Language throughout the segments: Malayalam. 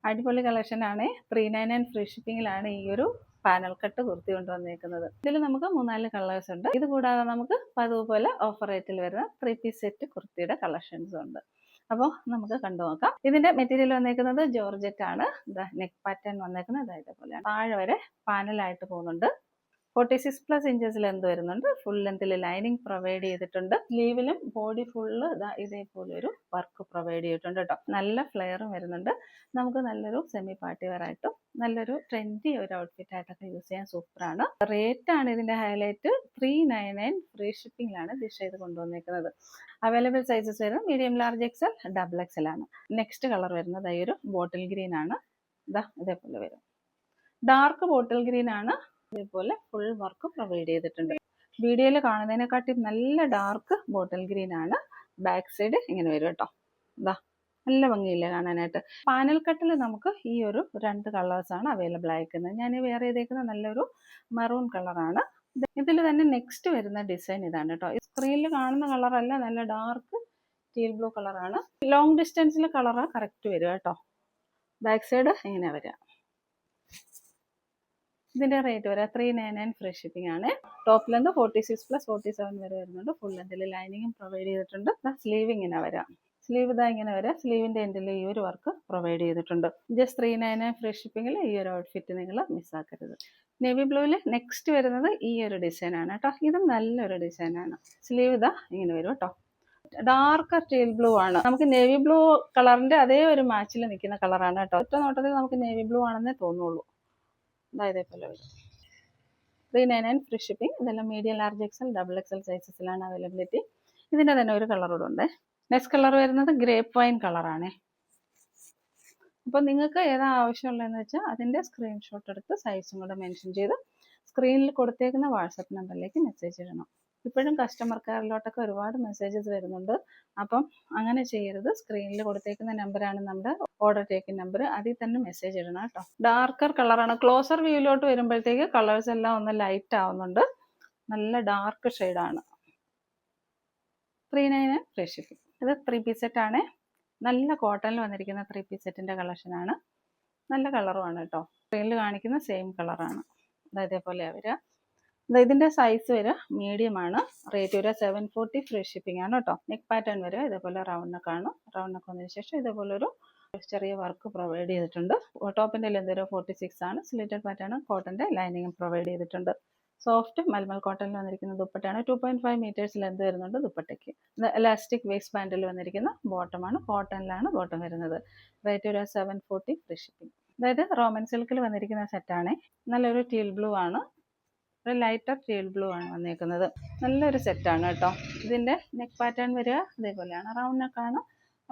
അടിപൊളി കളക്ഷനാണ്. 399 ഫ്രീ ഷിപ്പിങ്ങിലാണ് ഈ ഒരു പാനൽ കട്ട് കുർത്തി കൊണ്ടുവന്നേക്കുന്നത്. ഇതിൽ നമുക്ക് 4 കളേഴ്സ് ഉണ്ട്. ഇത് കൂടാതെ നമുക്ക് പതിവുപോലെ ഓഫർ റേറ്റിൽ വരുന്ന 3 പീസ് സെറ്റ് കുർത്തിയുടെ കളക്ഷൻസും ഉണ്ട്. അപ്പോൾ നമുക്ക് കണ്ടു നോക്കാം. ഇതിന്റെ മെറ്റീരിയൽ വന്നേക്കുന്നത് ജോർജറ്റ് ആണ്. നെക്ക് പാറ്റേൺ വന്നേക്കുന്നത് ഇതേപോലെയാണ്. താഴെ വരെ പാനലായിട്ട് പോകുന്നുണ്ട്. 46+ ഇഞ്ചസ് ലെന്ത് വരുന്നുണ്ട്. ഫുൾ ലെന്തിൽ ലൈനിങ് പ്രൊവൈഡ് ചെയ്തിട്ടുണ്ട്. സ്ലീവിലും ബോഡി ഫുള്ള് ഇതേപോലെ ഒരു വർക്ക് പ്രൊവൈഡ് ചെയ്തിട്ടുണ്ട് കേട്ടോ. നല്ല ഫ്ലെയറും വരുന്നുണ്ട്. നമുക്ക് നല്ലൊരു സെമി പാർട്ടി വെയർ ആയിട്ടും നല്ലൊരു ട്രെൻഡി ഒരു ഔട്ട്ഫിറ്റ് ആയിട്ടൊക്കെ യൂസ് ചെയ്യാൻ സൂപ്പറാണ്. റേറ്റ് ആണ് ഇതിന്റെ ഹൈലൈറ്റ്. 399 ഫ്രീ ഷിപ്പിംഗിലാണ് ദിശ ഇത് കൊണ്ടുവന്നേക്കുന്നത്. അവൈലബിൾ സൈസസ് വരുന്നത് medium, large, XL, double XL ആണ്. നെക്സ്റ്റ് കളർ വരുന്നത് ഈ ഒരു ബോട്ടിൽ ഗ്രീൻ ആണ്. ഇതേപോലെ വരും. ഡാർക്ക് ബോട്ടിൽ ഗ്രീൻ ആണ്. ഇതേപോലെ ഫുൾ വർക്ക് പ്രൊവൈഡ് ചെയ്തിട്ടുണ്ട്. വീഡിയോയിൽ കാണുന്നതിനെക്കാട്ടി നല്ല ഡാർക്ക് ബോട്ടിൽ ഗ്രീൻ ആണ്. ബാക്ക് സൈഡ് ഇങ്ങനെ വരും കേട്ടോ. നല്ല ഭംഗിയില്ലേ കാണാനായിട്ട്. പാനൽ കട്ടിൽ നമുക്ക് ഈ ഒരു 2 കളേഴ്സാണ് അവൈലബിൾ ആയിരിക്കുന്നത്. ഞാൻ വെയർ ചെയ്തേക്കുന്ന നല്ലൊരു മെറൂൺ കളറാണ്. ഇതിൽ തന്നെ നെക്സ്റ്റ് വരുന്ന ഡിസൈൻ ഇതാണ് കേട്ടോ. സ്ക്രീനിൽ കാണുന്ന കളറല്ല, നല്ല ഡാർക്ക് ടീൽ ബ്ലൂ കളറാണ്. ലോങ് ഡിസ്റ്റൻസിൽ കളറ് കറക്റ്റ് വരും കേട്ടോ. ബാക്ക് സൈഡ് ഇങ്ങനെ വരാം. ഇതിന്റെ റേറ്റ് വരെ 399 ഫ്രീ ഷിപ്പിംഗ് ആണ്. ടോപ്പ് ലെന്ത് 46+47 വരെ വരുന്നുണ്ട്. ഫുൾ ലെന്തിൽ ലൈനിങ്ങും പ്രൊവൈഡ് ചെയ്തിട്ടുണ്ട്. സ്ലീവ് ഇങ്ങനെ വരാം. സ്ലീവ് ഇങ്ങനെ വരാം. സ്ലീവിന്റെ എൻഡിൽ ഈ ഒരു വർക്ക് പ്രൊവൈഡ് ചെയ്തിട്ടുണ്ട്. ജസ്റ്റ് 399 ഫ്രീ ഷിപ്പിംഗിൽ ഈ ഒരു ഔട്ട്ഫിറ്റ് നിങ്ങൾ മിസ്സാക്കരുത്. നേവി ബ്ലൂവിൽ നെക്സ്റ്റ് വരുന്നത് ഈ ഒരു ഡിസൈൻ ആണ് കേട്ടോ. ഇതും നല്ലൊരു ഡിസൈനാണ്. സ്ലീവ് ഇങ്ങനെ വരും കേട്ടോ. ഡാർക്ക് ടീൽ ബ്ലൂ ആണ്. നമുക്ക് നേവി ബ്ലൂ കളറിന്റെ അതേ ഒരു മാച്ചിൽ നിൽക്കുന്ന കളറാണ് കേട്ടോ. ഒറ്റ നോട്ടത്തിൽ നമുക്ക് നേവി ബ്ലൂ ആണെന്നേ തോന്നുള്ളൂ. ഇതേപോലെ വരും. 399 ഫ്രീ ഷിപ്പിംഗ്. ഇതെല്ലാം medium, large, XL, double XL സൈസസിലാണ് അവൈലബിലിറ്റി. ഇതിന്റെ തന്നെ ഒരു കളറോട് ഉണ്ട്. നെക്സ്റ്റ് കളർ വരുന്നത് ഗ്രേപ്പ് വൈൻ കളറാണ്. അപ്പോൾ നിങ്ങൾക്ക് ഏതാ ആവശ്യമുള്ളതെന്ന് വെച്ചാൽ അതിന്റെ സ്ക്രീൻഷോട്ട് എടുത്ത് സൈസും കൂടെ മെൻഷൻ ചെയ്ത് സ്ക്രീനിൽ കൊടുത്തേക്കുന്ന വാട്സപ്പ് നമ്പറിലേക്ക് മെസ്സേജ് ഇടണം. ഇപ്പോഴും കസ്റ്റമർ കെയറിലോട്ടൊക്കെ ഒരുപാട് മെസ്സേജസ് വരുന്നുണ്ട്. അപ്പം അങ്ങനെ ചെയ്യരുത്. സ്ക്രീനിൽ കൊടുത്തേക്കുന്ന നമ്പറാണ് നമ്മുടെ ഓർഡർ ടേക്കിംഗ് നമ്പർ. അതിൽ തന്നെ മെസ്സേജ് ഇടണം കേട്ടോ. ഡാർക്കർ കളറാണ്. ക്ലോസർ വ്യൂയിലോട്ട് വരുമ്പോഴത്തേക്ക് കളേഴ്സ് എല്ലാം ഒന്ന് ലൈറ്റ് ആവുന്നുണ്ട്. നല്ല ഡാർക്ക് ഷെയ്ഡാണ്. 399 ഫ്രീ ഷിപ്പിംഗ്. ഇത് 3 പീസ് സെറ്റ് ആണ്. നല്ല കോട്ടണിൽ വന്നിരിക്കുന്ന 3 പീസ് സെറ്റിന്റെ കളക്ഷനാണ്. നല്ല കളറുമാണ് കേട്ടോ. സ്ക്രീനിൽ കാണിക്കുന്ന സെയിം കളറാണ്. ഇതേപോലെ വരിക. ഇതിന്റെ സൈസ് വരിക മീഡിയം ആണ്. റേറ്റ് വരിക 740 ഫ്രീ ഷിപ്പിംഗ് ആണ് കേട്ടോ. നെക്ക് പാറ്റേൺ വരിക ഇതേപോലെ റൗണ്ട് നെക്കാണ്. റൗണ്ട് നെക്ക് വന്നതിന് ശേഷം ഇതേപോലെ ഒരു ചെറിയ വർക്ക് പ്രൊവൈഡ് ചെയ്തിട്ടുണ്ട്. ടോപ്പിന്റെ ലെന്ത് വരിക 46 ആണ്. സ്ലിറ്റഡ് പാറ്റേൺ കോട്ടന്റെ ലൈനിങ്ങും പ്രൊവൈഡ് ചെയ്തിട്ടുണ്ട്. സോഫ്റ്റ് മൽമൽ കോട്ടണിൽ വന്നിരിക്കുന്ന ദുപ്പട്ടയാണ്. 2.5 മീറ്റേഴ്സ് ലെന്ത് വരുന്നുണ്ട് ദുപ്പട്ടയ്ക്ക്. എലാസ്റ്റിക് വേസ്റ്റ് ബാൻഡിൽ വന്നിരിക്കുന്ന ബോട്ടമാണ്. കോട്ടണിലാണ് ബോട്ടം വരുന്നത്. റേറ്റ് വരിക 740 ഫ്രീ ഷിപ്പിംഗ്. അതായത് റോമൻ സിൽക്കിൽ വന്നിരിക്കുന്ന സെറ്റാണ്. നല്ലൊരു ടീൽ ബ്ലൂ ആണ്. ഒരു ലൈറ്റർ ടീൽ ബ്ലൂ ആണ് വന്നേക്കുന്നത്. നല്ലൊരു സെറ്റാണ് കേട്ടോ. ഇതിന്റെ നെക്ക് പാറ്റേൺ വരിക ഇതേപോലെയാണ്. റൗണ്ട് നെക്കാണ്.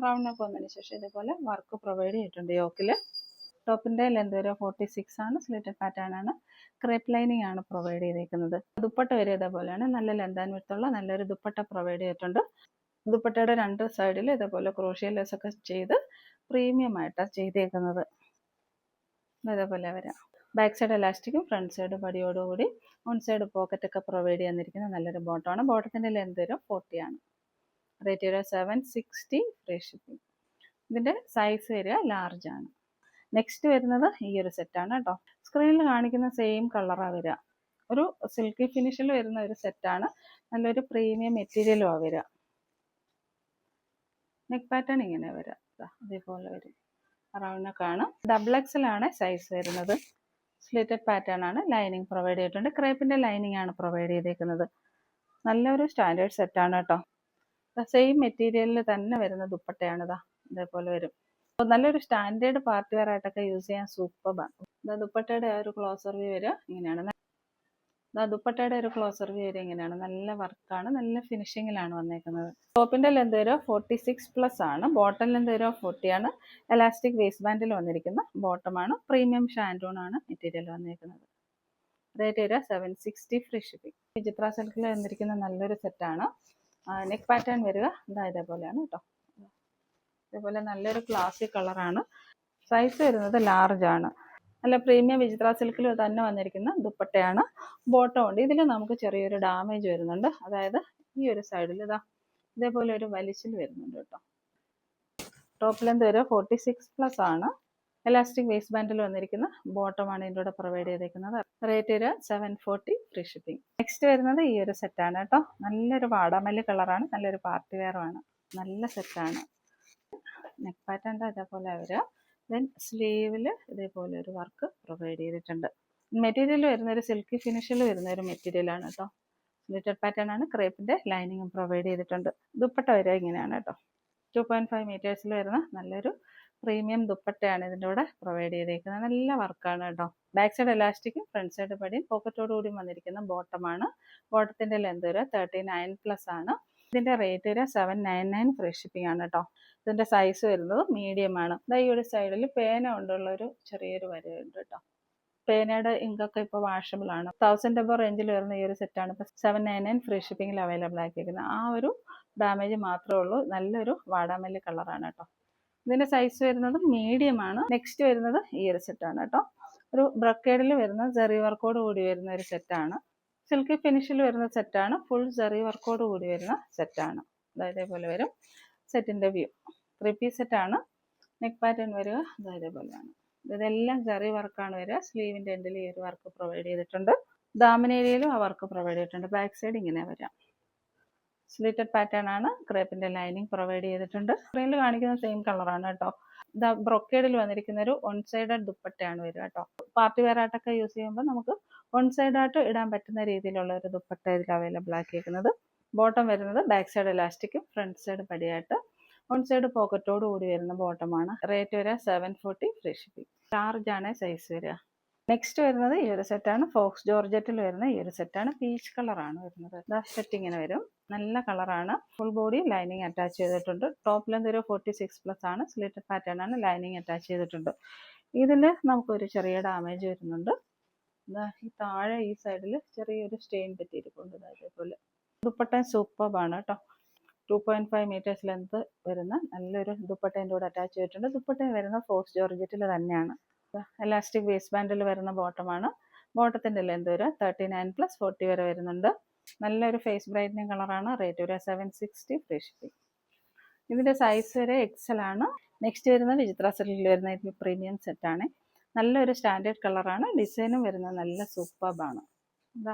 റൗണ്ട് നെക്ക് വന്നതിന് ശേഷം ഇതേപോലെ വർക്ക് പ്രൊവൈഡ് ചെയ്തിട്ടുണ്ട് യോക്കില്. ടോപ്പിന്റെ ലെന്ത് വരിക 46 ആണ്. സ്ലിറ്റഡ് പാറ്റേൺ ആണ്. ക്രേപ്പ് ലൈനിങ് ആണ് പ്രൊവൈഡ് ചെയ്തേക്കുന്നത്. ദുപ്പട്ട വരിക ഇതേപോലെയാണ്. നല്ല ലെന്ത് ആൻഡ് വിഡ്ത്തുള്ള നല്ലൊരു ദുപ്പട്ട പ്രൊവൈഡ് ചെയ്തിട്ടുണ്ട്. ദുപ്പട്ടയുടെ 2 സൈഡിൽ ഇതേപോലെ ക്രോഷ്യ ലേസ് ഒക്കെ ചെയ്ത് പ്രീമിയം ആയിട്ടാണ് ചെയ്തേക്കുന്നത്. ഇതേപോലെ വരാം. ബാക്ക് സൈഡ് എലാസ്റ്റിക്കും ഫ്രണ്ട് സൈഡ് ബടിയോടുകൂടി ഓൺ സൈഡ് പോക്കറ്റ് ഒക്കെ പ്രൊവൈഡ് ചെയ്തിരിക്കുന്ന നല്ലൊരു ബോട്ടമാണ്. ബോട്ടത്തിന്റെ ലെന്ത് വരും 40 ആണ്. റേറ്റ് വരിക 760 ഫ്രീ ഷിപ്പിംഗ്. ഇതിന്റെ സൈസ് വരിക ലാർജ് ആണ്. നെക്സ്റ്റ് വരുന്നത് ഈ ഒരു സെറ്റാണ് കേട്ടോ. സ്ക്രീനിൽ കാണിക്കുന്ന സെയിം കളറാണ് വരിക. ഒരു സിൽക്കി ഫിനിഷിൽ വരുന്ന ഒരു സെറ്റാണ്. നല്ലൊരു പ്രീമിയം മെറ്റീരിയലുമാണ് വരിക. നെക്ക് പാറ്റേൺ ഇങ്ങനെ വരിക. അതേപോലെ വരും. റൗണ്ട് നെക്കാണ്. ഡബിൾ എക്സൽ ആണ് സൈസ് വരുന്നത്. സ്ലിറ്റഡ് പാറ്റേൺ ആണ്. ലൈനിങ് പ്രൊവൈഡ് ചെയ്തിട്ടുണ്ട്. ക്രേപ്പിന്റെ ലൈനിങ് ആണ് പ്രൊവൈഡ് ചെയ്തേക്കുന്നത്. നല്ലൊരു സ്റ്റാൻഡേർഡ് സെറ്റാണ് കേട്ടോ. സെയിം മെറ്റീരിയലിൽ തന്നെ വരുന്ന ദുപ്പട്ടയാണ്. ഇതേപോലെ വരും. നല്ലൊരു സ്റ്റാൻഡേർഡ് പാർട്ടി വെയർ ആയിട്ടൊക്കെ യൂസ് ചെയ്യാൻ സൂപ്പറാണ്. ദുപ്പട്ടയുടെ ഒരു ക്ലോസർ വ്യൂ വരിക ഇങ്ങനെയാണ്. ദുപ്പട്ടയുടെ ഒരു ക്ലോസർ വ്യൂ വരിക ഇങ്ങനെയാണ്. നല്ല വർക്കാണ്. നല്ല ഫിനിഷിങ്ങിലാണ് വന്നേക്കുന്നത്. ടോപ്പിന്റെ ലെന്ത് വരിക 46+ ആണ്. ബോട്ടം ലെന്ത് വരിക 40 ആണ്. എലാസ്റ്റിക് വേസ്റ്റ് ബാൻഡിൽ വന്നിരിക്കുന്ന ബോട്ടമാണ്. പ്രീമിയം ഷാൻഡൂൺ ആണ് മെറ്റീരിയൽ വന്നേക്കുന്നത്. റേറ്റ് വരിക 760 ഫ്രീ ഷിപ്പിംഗ്. വിചിത്ര സിൽക്കിൽ വന്നിരിക്കുന്ന നല്ലൊരു സെറ്റാണ്. നെക്ക് പാറ്റേൺ വരിക ഇതേപോലെയാണ് കേട്ടോ. ഇതേപോലെ നല്ലൊരു ക്ലാസിക് കളറാണ്. സൈസ് വരുന്നത് ലാർജ് ആണ്. നല്ല പ്രീമിയം വിചിത്ര സിൽക്കിൽ തന്നെ വന്നിരിക്കുന്ന ദുപ്പട്ടയാണ്. ബോട്ടം ഉണ്ട്. ഇതിൽ നമുക്ക് ചെറിയൊരു ഡാമേജ് വരുന്നുണ്ട്. അതായത് ഈ ഒരു സൈഡിൽ ഇതേപോലെ ഒരു വലിച്ചിൽ വരുന്നുണ്ട് കേട്ടോ. ടോപ്പ് ലെന്ത് വരെ 46+ ആണ്. എലാസ്റ്റിക് വേസ്റ്റ് ബാൻഡിൽ വന്നിരിക്കുന്ന ബോട്ടമാണ് ഇതിൻ്റെ കൂടെ പ്രൊവൈഡ് ചെയ്തേക്കുന്നത്. റേറ്റ് ഒരു 740 ഫ്രീ ഷിപ്പിംഗ്. നെക്സ്റ്റ് വരുന്നത് ഈ ഒരു സെറ്റാണ് കേട്ടോ. നല്ലൊരു വാടാമല്ലി കളറാണ്, നല്ലൊരു പാർട്ടി വെയറുമാണ്, നല്ല സെറ്റാണ്. നെക്ക് പാറ്റേൺ ഇതേപോലെ വരിക. ദെൻ സ്ലീവിൽ ഇതേപോലെ ഒരു വർക്ക് പ്രൊവൈഡ് ചെയ്തിട്ടുണ്ട്. മെറ്റീരിയൽ വരുന്ന ഒരു സിൽക്കി ഫിനിഷിൽ വരുന്ന ഒരു മെറ്റീരിയലാണ് കേട്ടോ. സ്ലിറ്റഡ് പാറ്റേൺ ആണ്. ക്രേപ്പിൻ്റെ ലൈനിങ്ങും പ്രൊവൈഡ് ചെയ്തിട്ടുണ്ട്. ദുപ്പട്ട വരിക ഇങ്ങനെയാണ് കേട്ടോ. 2.5 മീറ്റേഴ്സിൽ വരുന്ന നല്ലൊരു പ്രീമിയം ദുപ്പട്ടയാണ് ഇതിൻ്റെ കൂടെ പ്രൊവൈഡ് ചെയ്തേക്കുന്നത്. നല്ല വർക്കാണ് കേട്ടോ. ബാക്ക് സൈഡ് എലാസ്റ്റിക്കും ഫ്രണ്ട് സൈഡ് പടിയും പോക്കറ്റോടുകൂടി വന്നിരിക്കുന്ന ബോട്ടമാണ്. ബോട്ടത്തിൻ്റെ ലെന്ത് വരെ 39+ ആണ്. ഇതിൻ്റെ റേറ്റ് വരെ 799 ഫ്രീ ഷിപ്പിംഗ് ആണ് കേട്ടോ. ഇതിൻ്റെ സൈസ് വരുന്നത് മീഡിയം ആണ്. ഈ ഒരു സൈഡിൽ പേന കൊണ്ടുള്ളൊരു ചെറിയൊരു വരയുണ്ട് കേട്ടോ. പേനയുടെ ഇങ്കൊക്കെ ഇപ്പോൾ വാഷബിൾ ആണ്. 1000 എബോ റേഞ്ചിൽ വരുന്ന ഈ ഒരു സെറ്റാണ് ഇപ്പോൾ 799 ഫ്രീ ഷിപ്പിങ്ങിൽ അവൈലബിൾ ആക്കിയിരിക്കുന്നത്. ആ ഒരു ഡാമേജ് മാത്രമേ ഉള്ളൂ. നല്ലൊരു വാടാമല്ലി കളറാണ് കേട്ടോ. ഇതിൻ്റെ സൈസ് വരുന്നത് മീഡിയം ആണ്. നെക്സ്റ്റ് വരുന്നത് ഈ ഒരു സെറ്റാണ് കേട്ടോ. ഒരു ബ്രൊക്കേഡിൽ വരുന്ന ജെറി വർക്കോട് കൂടി വരുന്ന ഒരു സെറ്റാണ്. സിൽക്കി ഫിനിഷിൽ വരുന്ന സെറ്റാണ്. ഫുൾ ജെറി വർക്കോട് കൂടി വരുന്ന സെറ്റാണ്. ഇതേപോലെ വരും സെറ്റിൻ്റെ വ്യൂ. 3 പീസ് സെറ്റാണ്. നെക്ക് പാറ്റേൺ വരിക ഇതേപോലെയാണ്. ഇതെല്ലാം ജെറി വർക്കാണ് വരിക. സ്ലീവിൻ്റെ എൻഡിൽ ഈ ഒരു വർക്ക് പ്രൊവൈഡ് ചെയ്തിട്ടുണ്ട്. ദാമൻ ഏരിയയിലും ആ വർക്ക് പ്രൊവൈഡ് ചെയ്തിട്ടുണ്ട്. ബാക്ക് സൈഡ് ഇങ്ങനെ വരാം. സ്ലിറ്റഡ് പാറ്റേൺ ആണ്. ക്രേപ്പിൻ്റെ ലൈനിങ് പ്രൊവൈഡ് ചെയ്തിട്ടുണ്ട്. സ്ക്രീനിൽ കാണിക്കുന്ന സെയിം കളറാണ് കേട്ടോ. ബ്രൊക്കേഡിൽ വന്നിരിക്കുന്ന ഒരു 1 സൈഡഡ് ദുപ്പട്ടയാണ് വരിക കേട്ടോ. പാർട്ടി വെയർ ആയിട്ടൊക്കെ യൂസ് ചെയ്യുമ്പോൾ നമുക്ക് 1 സൈഡായിട്ട് ഇടാൻ പറ്റുന്ന രീതിയിലുള്ള ഒരു ദുപ്പട്ട ഇതിൽ അവൈലബിൾ ആക്കിയിരിക്കുന്നത്. ബോട്ടം വരുന്നത് ബാക്ക് സൈഡ് എലാസ്റ്റിക്കും ഫ്രണ്ട് സൈഡ് പടിയായിട്ട് 1 സൈഡ് പോക്കറ്റോട് കൂടി വരുന്ന ബോട്ടമാണ്. റേറ്റ് വരിക 740 ഫ്രീ ഷിപ്പിംഗ്. ലാർജ് ആണ് സൈസ് വരിക. നെക്സ്റ്റ് വരുന്നത് ഈ ഒരു സെറ്റാണ്. ഫോക്സ് ജോർജറ്റിൽ വരുന്ന ഈ ഒരു സെറ്റാണ്. പീച്ച് കളറാണ് വരുന്നത്. സെറ്റ് ഇങ്ങനെ വരും. നല്ല കളറാണ്. ഫുൾ ബോഡി ലൈനിങ് അറ്റാച്ച് ചെയ്തിട്ടുണ്ട്. ടോപ്പ് ലെന്ത് ഒരു 46+ ആണ്. സ്ലിറ്റഡ് പാറ്റേൺ ആണ്. ലൈനിങ് അറ്റാച്ച് ചെയ്തിട്ടുണ്ട്. ഇതിൽ നമുക്കൊരു ചെറിയ ഡാമേജ് വരുന്നുണ്ട്. ഈ താഴെ ഈ സൈഡിൽ ചെറിയൊരു സ്റ്റെയിൻ പറ്റിയിരിപ്പുണ്ട്. അതേപോലെ ദുപ്പട്ട സൂപ്പർബാണ് കേട്ടോ. 2.5 മീറ്റേഴ്സ് ലെന്ത് വരുന്ന നല്ലൊരു ദുപ്പട്ടേൻ്റെ കൂടെ അറ്റാച്ച് ചെയ്തിട്ടുണ്ട്. ദുപ്പട്ട വരുന്ന ഫോക്സ് ജോർജറ്റിൽ തന്നെയാണ്. എലാസ്റ്റിക് വേസ്റ്റ് ബാൻഡിൽ വരുന്ന ബോട്ടമാണ്. ബോട്ടത്തിൻ്റെ ലെന്ത് വരെ 39+ 40 വരെ വരുന്നുണ്ട്. നല്ലൊരു ഫേസ് ബ്രൈറ്റനിങ് കളറാണ്. റേറ്റ് വരെ 760 ഫ്രീ ഷിപ്പിംഗ്. ഇതിൻ്റെ സൈസ് വരെ XL ആണ്. നെക്സ്റ്റ് വരുന്ന വിചിത്ര സിൽക്കിൽ വരുന്ന പ്രീമിയം സെറ്റാണ്. നല്ലൊരു സ്റ്റാൻഡേർഡ് കളറാണ്. ഡിസൈനും വരുന്നത് നല്ല സൂപ്പർബാണ്.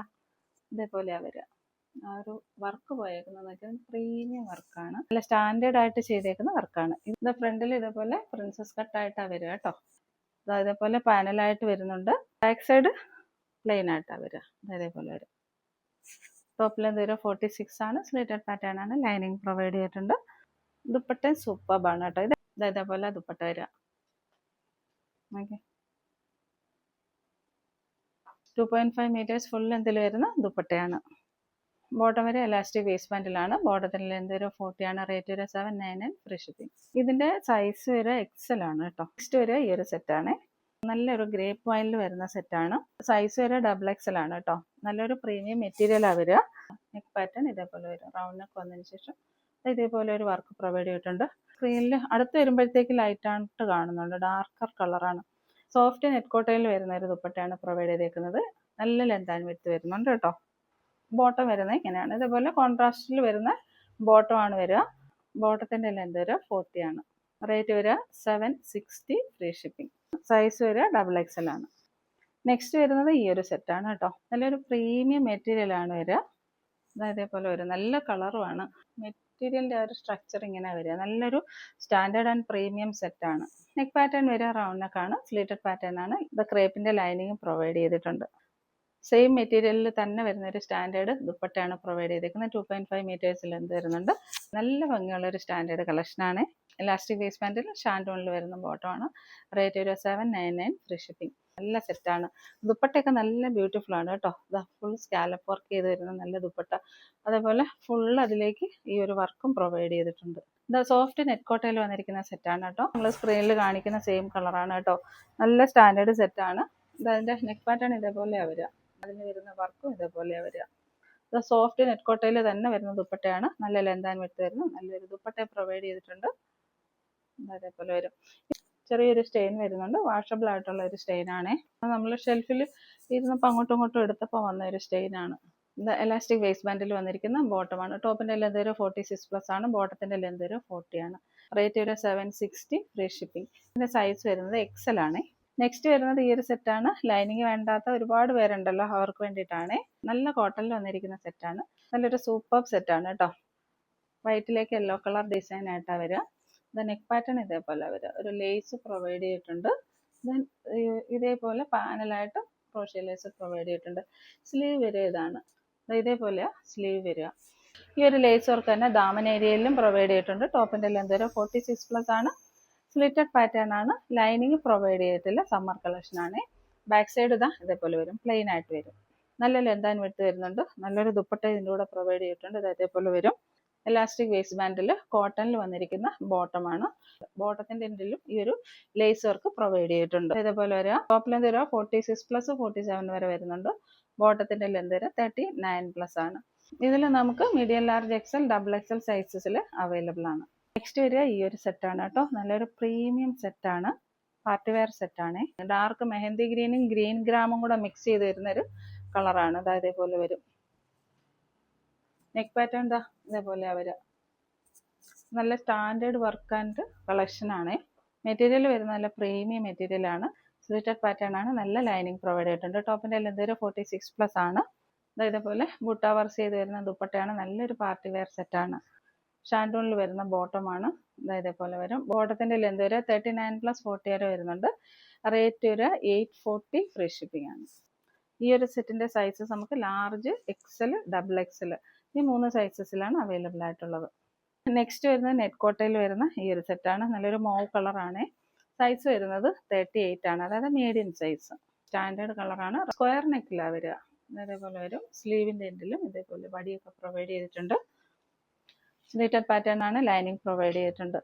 ഇതേപോലെയാണ് വരിക. ആ ഒരു വർക്ക് പോയേക്കുന്നത് പ്രീമിയം വർക്കാണ്. നല്ല സ്റ്റാൻഡേർഡ് ആയിട്ട് ചെയ്തേക്കുന്ന വർക്കാണ്. ഇതിൻ്റെ ഫ്രണ്ടിൽ ഇതേപോലെ പ്രിൻസസ് കട്ടായിട്ടാണ് വരിക കേട്ടോ. ഇതേപോലെ പാനലായിട്ട് വരുന്നുണ്ട്. ബാക്ക് സൈഡ് പ്ലെയിൻ ആയിട്ടാണ് വരിക. അതേപോലെ വരും. ടോപ്പ് ലെന്ത് ഒരു 46 ആണ്. സ്ലിറ്റഡ് പാറ്റേൺ ആണ്. ലൈനിങ് പ്രൊവൈഡ് ചെയ്തിട്ടുണ്ട്. ദുപ്പട്ട സൂപ്പർബാണ് കേട്ടോ. ഇതേപോലെ ദുപ്പട്ട വരിക. ഓക്കെ. 2.5 മീറ്റേഴ്സ് ഫുൾ ലെന്തിൽ വരുന്ന ദുപ്പട്ടയാണ്. ബോട്ടം വരെ എലാസ്റ്റിക് വേസ്റ്റ് ബാൻഡിലാണ്. ബോട്ടത്തിൻ്റെ ലെന്ത് ഒരു 40 ആണ്. റേറ്റ് ഒരു 799 ഫ്രീ ഷിപ്പിംഗ്. ഇതിൻ്റെ സൈസ് വരെ XL ആണ് കേട്ടോ. നെക്സ്റ്റ് വരെ ഈ ഒരു സെറ്റാണ്. നല്ലൊരു ഗ്രേപ്പ് വൈനിൽ വരുന്ന സെറ്റാണ്. സൈസ് വരെ XXL ആണ് കേട്ടോ. നല്ലൊരു പ്രീമിയം മെറ്റീരിയലാണ് വരിക. നെക്ക് പാറ്റേൺ ഇതേപോലെ വരും. റൗണ്ട് നെക്ക് വന്നതിന് ശേഷം ഇതേപോലെ ഒരു വർക്ക് പ്രൊവൈഡ് ചെയ്തിട്ടുണ്ട്. സ്ക്രീനിൽ അടുത്ത് വരുമ്പോഴത്തേക്ക് ലൈറ്റായിട്ട് കാണുന്നുണ്ട്. ഡാർക്കർ കളറാണ്. സോഫ്റ്റ് നെറ്റ് കോട്ടയിൽ വരുന്ന ഒരു ദുപ്പട്ടയാണ് പ്രൊവൈഡ് ചെയ്തേക്കുന്നത്. നല്ല ലെന്ത് ആൻഡ് വിഡ്ത്ത് വരുന്നുണ്ട് കേട്ടോ. ബോട്ടം വരുന്നത് ഇങ്ങനെയാണ്. ഇതേപോലെ കോൺട്രാസ്റ്റിൽ വരുന്ന ബോട്ടമാണ് വരിക. ബോട്ടത്തിൻ്റെ ലെന്ത് വരെ 40 ആണ്. റേറ്റ് വരിക 760 ഫ്രീ ഷിപ്പിംഗ്. സൈസ് വരിക XXL ആണ്. നെക്സ്റ്റ് വരുന്നത് ഈ ഒരു സെറ്റാണ് കേട്ടോ. നല്ലൊരു പ്രീമിയം മെറ്റീരിയലാണ് വരിക. ഇതേപോലെ വരും. നല്ല കളറുമാണ്. മെറ്റീരിയലിൻ്റെ ആ ഒരു സ്ട്രക്ചർ ഇങ്ങനെ വരിക. നല്ലൊരു സ്റ്റാൻഡേർഡ് ആൻഡ് പ്രീമിയം സെറ്റാണ്. നെക്ക് പാറ്റേൺ വരിക റൗണ്ട് നെക്കാണ്. സ്ലിറ്റഡ് പാറ്റേൺ ആണ്. ഇത് ക്രേപ്പിൻ്റെ ലൈനിങ് പ്രൊവൈഡ് ചെയ്തിട്ടുണ്ട്. സെയിം മെറ്റീരിയലിൽ തന്നെ വരുന്ന ഒരു സ്റ്റാൻഡേർഡ് ദുപ്പട്ടയാണ് പ്രൊവൈഡ് ചെയ്തേക്കുന്നത്. 2.5 മീറ്റേഴ്സ് ലെന്ത് വരുന്നുണ്ട്. നല്ല ഭംഗിയുള്ളൊരു സ്റ്റാൻഡേർഡ് കളക്ഷനാണ്. എലാസ്റ്റിക് വേസ്റ്റ് ബാൻഡിൽ ഷാൻഡോണിൽ വരുന്ന ബോട്ടമാണ്. റേറ്റ് ഒരു 799 ഫ്രീ ഷിപ്പിംഗ്. നല്ല സെറ്റാണ്. ദുപ്പട്ടയൊക്കെ നല്ല ബ്യൂട്ടിഫുൾ ആണ് കേട്ടോ. ഫുൾ സ്കാലപ്പ് വർക്ക് ചെയ്ത് വരുന്ന നല്ല ദുപ്പട്ട. അതേപോലെ ഫുൾ അതിലേക്ക് ഈ ഒരു വർക്കും പ്രൊവൈഡ് ചെയ്തിട്ടുണ്ട്. സോഫ്റ്റ് നെറ്റ് കോട്ടയിൽ വന്നിരിക്കുന്ന സെറ്റാണ് കേട്ടോ. നമ്മൾ സ്ക്രീനിൽ കാണിക്കുന്ന സെയിം കളറാണ് കേട്ടോ. നല്ല സ്റ്റാൻഡേർഡ് സെറ്റാണ്. അതിൻ്റെ നെക്ക് പാറ്റേൺ ഇതേപോലെയാണ് വരിക. അതിന് വരുന്ന വർക്കും ഇതേപോലെയാണ് വരിക. ഇത് സോഫ്റ്റ് നെറ്റ് കോട്ടയിൽ തന്നെ വരുന്ന ദുപ്പട്ടയാണ്. നല്ല ലെന്ത് ആൻഡ് വിഡ്ത്ത് വരുന്ന നല്ലൊരു ദുപ്പട്ട പ്രൊവൈഡ് ചെയ്തിട്ടുണ്ട്. അതേപോലെ വരും. ചെറിയൊരു സ്റ്റെയിൻ വരുന്നുണ്ട്. വാഷബിൾ ആയിട്ടുള്ള ഒരു സ്റ്റെയിനാണ്. നമ്മൾ ഷെൽഫിൽ ഇരുന്നപ്പോൾ അങ്ങോട്ടും ഇങ്ങോട്ടും എടുത്തപ്പോൾ വന്ന ഒരു സ്റ്റെയിനാണ്. ഇത് എലാസ്റ്റിക് വേസ്റ്റ് ബാൻഡിൽ വന്നിരിക്കുന്ന ബോട്ടമാണ്. ടോപ്പിൻ്റെ ലെന്ത് ഒരു 46+ ആണ്. ബോട്ടത്തിൻ്റെ ലെന്ത് ഒരു 40 ആണ്. റേറ്റ് വരിക 760 ഫ്രീ ഷിപ്പിംഗ്. ഇതിൻ്റെ സൈസ് വരുന്നത് എക്സൽ ആണ്. നെക്സ്റ്റ് വരുന്നത് ഈ ഒരു സെറ്റാണ്. ലൈനിങ് വേണ്ടാത്ത ഒരുപാട് പേരുണ്ടല്ലോ, അവർക്ക് വേണ്ടിയിട്ടാണ്. നല്ല കോട്ടണിൽ വന്നിരിക്കുന്ന സെറ്റാണ്. നല്ലൊരു സൂപ്പർ സെറ്റാണ് കേട്ടോ. വൈറ്റിലേക്ക് യെല്ലോ കളർ ഡിസൈൻ ആയിട്ടാണ് വരിക. നെക്ക് പാറ്റേൺ ഇതേപോലെ വരിക. ഒരു ലേസ് പ്രൊവൈഡ് ചെയ്തിട്ടുണ്ട്. ദെൻ ഇതേപോലെ പാനലായിട്ട് ക്രോഷ്യ ലേസ് പ്രൊവൈഡ് ചെയ്തിട്ടുണ്ട്. സ്ലീവ് വരിക ഇതാണ്. ഇതേപോലെ സ്ലീവ് വരിക. ഈ ഒരു ലേസ് വർക്ക് തന്നെ ദാമൻ ഏരിയയിലും പ്രൊവൈഡ് ചെയ്തിട്ടുണ്ട്. ടോപ്പിൻ്റെ ലെന്ത് വരെ 46+ ആണ്. സ്ലിറ്റഡ് പാറ്റേൺ ആണ്. ലൈനിങ് പ്രൊവൈഡ് ചെയ്തിട്ടില്ല. സമ്മർ കളക്ഷൻ ആണ്. ബാക്ക് സൈഡ് ഇതേപോലെ വരും, പ്ലെയിൻ ആയിട്ട് വരും. നല്ല ലെന്ത് ആൻഡ് വിഡ്ത്ത് വരുന്നുണ്ട്. നല്ലൊരു ദുപ്പട്ട ഇതിൻ്റെ കൂടെ പ്രൊവൈഡ് ചെയ്തിട്ടുണ്ട്. ഇതേപോലെ വരും. എലാസ്റ്റിക് വേസ്റ്റ് ബാൻഡിൽ കോട്ടണിൽ വന്നിരിക്കുന്ന ബോട്ടമാണ്. ബോട്ടത്തിൻ്റെ എൻഡിലും ഈ ഒരു ലേസ് വർക്ക് പ്രൊവൈഡ് ചെയ്തിട്ടുണ്ട്. ഇതേപോലെ വരിക. ടോപ്പ് ലെന്ത് വരിക 46+ 47 വരെ വരുന്നുണ്ട്. ബോട്ടത്തിൻ്റെ ലെന്ത് വരെ 39+ ആണ്. ഇതിൽ നമുക്ക് medium, large, XL, double XL സൈസസിൽ അവൈലബിൾ ആണ്. നെക്സ്റ്റ് വരിക ഈ ഒരു സെറ്റാണ് കേട്ടോ. നല്ലൊരു പ്രീമിയം സെറ്റാണ്. പാർട്ടി വെയർ സെറ്റാണ്. ഡാർക്ക് മെഹന്തി ഗ്രീനും ഗ്രീൻ ഗ്രാമും കൂടെ മിക്സ് ചെയ്ത് വരുന്നൊരു കളറാണ്. ഇതേപോലെ വരും. നെക്ക് പാറ്റേൺ ഇതേപോലെയാണ് വരിക. നല്ല സ്റ്റാൻഡേർഡ് വർക്ക് ആൻഡ് കളക്ഷനാണ്. മെറ്റീരിയൽ വരുന്ന നല്ല പ്രീമിയം മെറ്റീരിയലാണ്. സ്ലിറ്റഡ് പാറ്റേൺ ആണ്. നല്ല ലൈനിങ് പ്രൊവൈഡ് ചെയ്തിട്ടുണ്ട്. ടോപ്പിൻ്റെ ലെന്ത് വരെ 46+ ആണ്. ഇതേപോലെ ബുട്ട വർക്ക് ചെയ്ത് വരുന്ന ദുപ്പട്ടയാണ്. നല്ലൊരു പാർട്ടി വെയർ സെറ്റാണ്. ഷാൻഡൂണിൽ വരുന്ന ബോട്ടമാണ്. ഇതേപോലെ വരും. ബോട്ടത്തിൻ്റെ ലെന്ത് വരെ 39+ 40 വരെ വരുന്നുണ്ട്. റേറ്റ് വരെ 840 ഫ്രീ ഷിപ്പിംഗ് ആണ്. ഈ ഒരു സെറ്റിൻ്റെ സൈസസ് നമുക്ക് ലാർജ്, എക്സൽ, ഡബിൾ എക്സൽ ഈ 3 സൈസസിലാണ് അവൈലബിൾ ആയിട്ടുള്ളത്. നെക്സ്റ്റ് വരുന്നത് നെറ്റ് കോട്ടയിൽ വരുന്ന ഈ ഒരു സെറ്റാണ്. നല്ലൊരു മോവ് കളറാണ്. സൈസ് വരുന്നത് 38 ആണ്. അതായത് മീഡിയം സൈസ്. സ്റ്റാൻഡേർഡ് കളറാണ്. സ്ക്വയർ നെക്കിലാണ് വരിക. ഇതേപോലെ വരും. സ്ലീവിൻ്റെ എൻഡിലും ഇതേപോലെ വടിയൊക്കെ പ്രൊവൈഡ് ചെയ്തിട്ടുണ്ട്. സ്ലിറ്റഡ് പാറ്റേൺ ആണ്. ലൈനിങ് പ്രൊവൈഡ് ചെയ്തിട്ടുണ്ട്.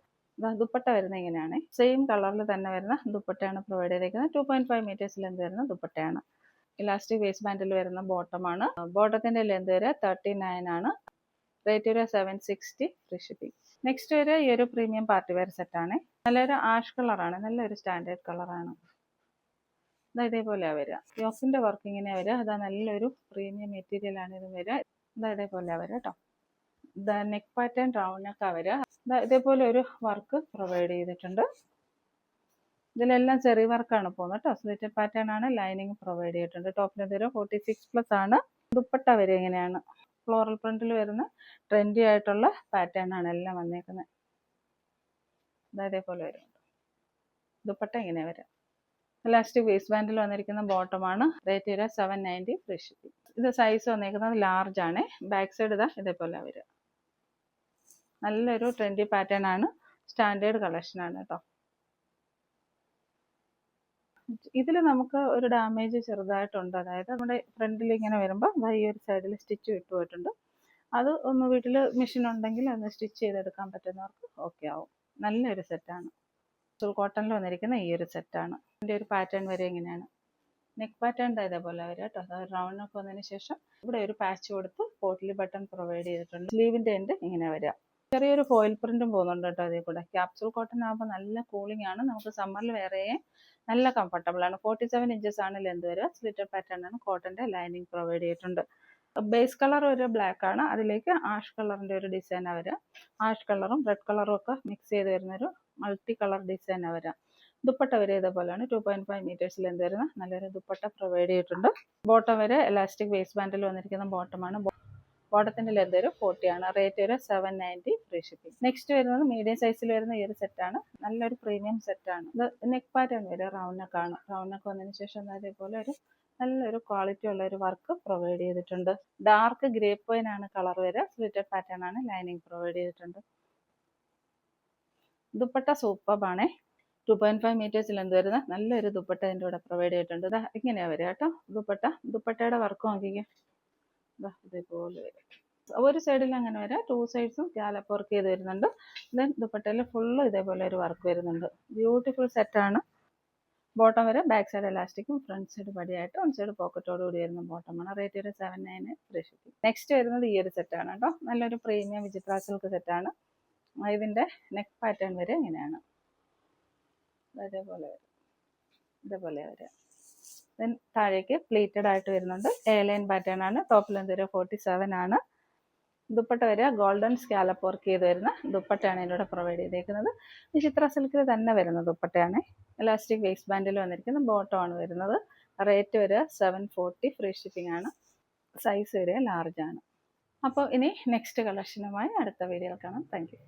ദുപ്പട്ട വരുന്നത് ഇങ്ങനെയാണ്. സെയിം കളറിൽ തന്നെ വരുന്ന ദുപ്പട്ടയാണ് പ്രൊവൈഡ് ചെയ്തിരിക്കുന്നത്. 2.5 മീറ്റേഴ്സ് ലെന്ത് വരുന്ന ദുപ്പട്ടയാണ്. ഇലാസ്റ്റിക് വേസ്റ്റ് ബാൻഡിൽ വരുന്ന ബോട്ടമാണ്. ബോട്ടത്തിൻ്റെ ലെന്ത് വരെ 39 ആണ്. റേറ്റ് വരെ 760 ഫ്രീ ഷിപ്പിംഗ്. നെക്സ്റ്റ് വരെ ഈ ഒരു പ്രീമിയം പാർട്ടി വെയർ സെറ്റാണ്. നല്ലൊരു ആഷ് കളറാണ്. നല്ലൊരു സ്റ്റാൻഡേർഡ് കളറാണ്. ഇതേപോലെയാണ് വരിക. യോക്കിൻ്റെ വർക്ക് ഇങ്ങനെയാണ് വരിക. നല്ലൊരു പ്രീമിയം മെറ്റീരിയലാണ് ഇത് വരിക. ഇതേപോലെയാണ് വരിക കേട്ടോ. നെക്ക് പാറ്റേൺ റൗണ്ട് നെക്കാണ് വരിക. ഇതേപോലെ ഒരു വർക്ക് പ്രൊവൈഡ് ചെയ്തിട്ടുണ്ട്. ഇതിലെല്ലാം ചെറിയ വർക്കാണ് പോകുന്നത് കേട്ടോ. സ്ലിറ്റഡ് പാറ്റേൺ ആണ്. ലൈനിങ് പ്രൊവൈഡ് ചെയ്തിട്ടുണ്ട്. ടോപ്പിന് വരെ 46+ ആണ്. ദുപ്പട്ട വരെ ഇങ്ങനെയാണ്. ഫ്ലോറൽ പ്രിന്റിൽ വരുന്ന ട്രെൻഡി ആയിട്ടുള്ള പാറ്റേൺ ആണ് എല്ലാം വന്നേക്കുന്നത്. ഇതേപോലെ വരും. ദുപ്പട്ട ഇങ്ങനെ വരാം. ഇലാസ്റ്റിക് വേസ്റ്റ് ബാൻഡിൽ വന്നിരിക്കുന്ന ബോട്ടമാണ്. റേറ്റ് വരെ 790 ഫ്രീ ഷിപ്പിംഗ്. ഇത് സൈസ് വന്നിരിക്കുന്നത് ലാർജ് ആണ്. ബാക്ക് സൈഡ് ഇതേപോലെ വരിക. നല്ലൊരു ട്രെൻഡി പാറ്റേൺ ആണ്. സ്റ്റാൻഡേർഡ് കളക്ഷൻ ആണ് കേട്ടോ. ഇതിൽ നമുക്ക് ഒരു ഡാമേജ് ചെറുതായിട്ടുണ്ട്. അതായത് നമ്മുടെ ഫ്രണ്ടിൽ ഇങ്ങനെ വരുമ്പോൾ ഈ ഒരു സൈഡിൽ സ്റ്റിച്ച് വിട്ടുപോയിട്ടുണ്ട്. അത് ഒന്ന് വീട്ടിൽ മെഷീൻ ഉണ്ടെങ്കിൽ അത് സ്റ്റിച്ച് ചെയ്തെടുക്കാൻ പറ്റുന്നവർക്ക് ഓക്കെ ആവും. നല്ലൊരു സെറ്റാണ്. ഫുൾ കോട്ടണിൽ വന്നിരിക്കുന്ന ഈ ഒരു സെറ്റാണ്. ഇതിൻ്റെ ഒരു പാറ്റേൺ വരെ ഇങ്ങനെയാണ്. നെക്ക് പാറ്റേൺ ഇതേപോലെ വരിക കേട്ടോ. റൗണ്ട് നെക്ക് വന്നതിന് ശേഷം ഇവിടെ ഒരു പാച്ച് കൊടുത്ത് പോട്ട്ലി ബട്ടൺ പ്രൊവൈഡ് ചെയ്തിട്ടുണ്ട്. സ്ലീവിൻ്റെ എൻഡ് ഇങ്ങനെ വരിക. ചെറിയൊരു ഫോയിൽ പ്രിന്റും പോകുന്നുണ്ട് കേട്ടോ. അതേ കൂടെ ക്യാപ്സൂൾ കോട്ടൺ ആകുമ്പോൾ നല്ല കൂളിംഗ് ആണ്. നമുക്ക് സമ്മറിൽ വേറെ നല്ല കംഫർട്ടബിൾ ആണ്. 47 ഇഞ്ചസ് ആണ് ലെന്ത് വരിക. സ്ലിറ്റഡ് പാറ്റേൺ ആണ്. കോട്ടൻ്റെ ലൈനിങ് പ്രൊവൈഡ് ചെയ്തിട്ടുണ്ട്. ബേസ് കളർ ഒരു ബ്ലാക്ക് ആണ്. അതിലേക്ക് ആഷ് കളറിൻ്റെ ഒരു ഡിസൈനാണ് വരിക. ആഷ് കളറും റെഡ് കളറും ഒക്കെ മിക്സ് ചെയ്ത് വരുന്നൊരു മൾട്ടി കളർ ഡിസൈനാണ് വരിക. ദുപ്പട്ട വരെ ഇതേപോലെയാണ്. 2.5 മീറ്റേഴ്സ് ലെന്ത് വരുന്ന നല്ലൊരു ദുപ്പട്ട പ്രൊവൈഡ് ചെയ്തിട്ടുണ്ട്. ബോട്ടം വരെ എലാസ്റ്റിക് വേസ്റ്റ് ബാൻഡിൽ വന്നിരിക്കുന്ന ബോട്ടമാണ്. ബോട്ടത്തിൻ്റെ ലെന്ത് വരെ 40 ആണ്. റേറ്റ് വരെ 790 ഫ്രീ ഷിപ്പിംഗ്. നെക്സ്റ്റ് വരുന്നത് മീഡിയം സൈസിൽ വരുന്ന ഈ ഒരു സെറ്റാണ്. നല്ലൊരു പ്രീമിയം സെറ്റാണ്. ഇത് നെക്ക് പാറ്റേൺ വരെ റൗണ്ട് നെക്കാണ്. റൗണ്ട് നെക്ക് വന്നതിന് ശേഷം അതേപോലെ ഒരു നല്ലൊരു ക്വാളിറ്റി ഉള്ള ഒരു വർക്ക് പ്രൊവൈഡ് ചെയ്തിട്ടുണ്ട്. ഡാർക്ക് ഗ്രേപ്പ് വൈൻ ആണ് കളർ വരെ. സ്ലിറ്റഡ് പാറ്റേൺ ആണ്. ലൈനിങ് പ്രൊവൈഡ് ചെയ്തിട്ടുണ്ട്. ദുപ്പട്ട സൂപ്പർബാണ്. 2.5 മീറ്റേഴ്സ് ലെന്ത് വരുന്ന നല്ലൊരു ദുപ്പട്ട ഇതിൻ്റെ കൂടെ പ്രൊവൈഡ് ചെയ്തിട്ടുണ്ട്. ഇങ്ങനെയാണ് വരിക കേട്ടോ. ദുപ്പട്ടയുടെ വർക്ക് നോക്കിക്കേ. ഇതേപോലെ വരും. ഒരു സൈഡിൽ അങ്ങനെ വരാം. 2 സൈഡ്സും സ്കാലപ്പ് വർക്ക് ചെയ്ത് വരുന്നുണ്ട്. ദെൻ ദുപ്പട്ടയിൽ ഫുള്ള് ഇതേപോലെ ഒരു വർക്ക് വരുന്നുണ്ട്. ബ്യൂട്ടിഫുൾ സെറ്റാണ്. ബോട്ടം വരെ ബാക്ക് സൈഡ് എലാസ്റ്റിക്കും ഫ്രണ്ട് സൈഡ് പടിയായിട്ട് വൺ സൈഡ് പോക്കറ്റോട് കൂടി വരുന്ന ബോട്ടമാണ്. റേറ്റ് വരെ 790 ഫ്രീ ഷിപ്പിംഗ്. നെക്സ്റ്റ് വരുന്നത് ഈ ഒരു സെറ്റാണ് കേട്ടോ. നല്ലൊരു പ്രീമിയം വിചിത്ര സിൽക്ക് സെറ്റാണ്. ഇതിൻ്റെ നെക്ക് പാറ്റേൺ വരെ ഇങ്ങനെയാണ്. ഇതേപോലെ വരിക. ദെൻ താഴേക്ക് പ്ലീറ്റഡ് ആയിട്ട് വരുന്നുണ്ട്. എ ലൈൻ പാറ്റേൺ ആണ്. ടോപ്പ് ലെന്ത് വരെ 47 ആണ്. ദുപ്പട്ട വരിക ഗോൾഡൻ സ്കാലപ്പ് വർക്ക് ചെയ്ത് വരുന്ന ദുപ്പട്ടയാണ് ഇതിലൂടെ പ്രൊവൈഡ് ചെയ്തേക്കുന്നത്. ഈ ചിത്ര സിൽക്കിൽ തന്നെ വരുന്ന ദുപ്പട്ടയാണ്. ഇലാസ്റ്റിക് വേസ്റ്റ് ബാൻഡിൽ വന്നിരിക്കുന്ന ബോട്ടം ആണ് വരുന്നത്. റേറ്റ് വരിക 740, ഫ്രീ ഷിപ്പിംഗ് ആണ്. സൈസ് വരിക ലാർജ് ആണ്. അപ്പോൾ ഇനി നെക്സ്റ്റ് കളക്ഷനുമായി അടുത്ത വീഡിയോയിൽ കാണാം. Thank you.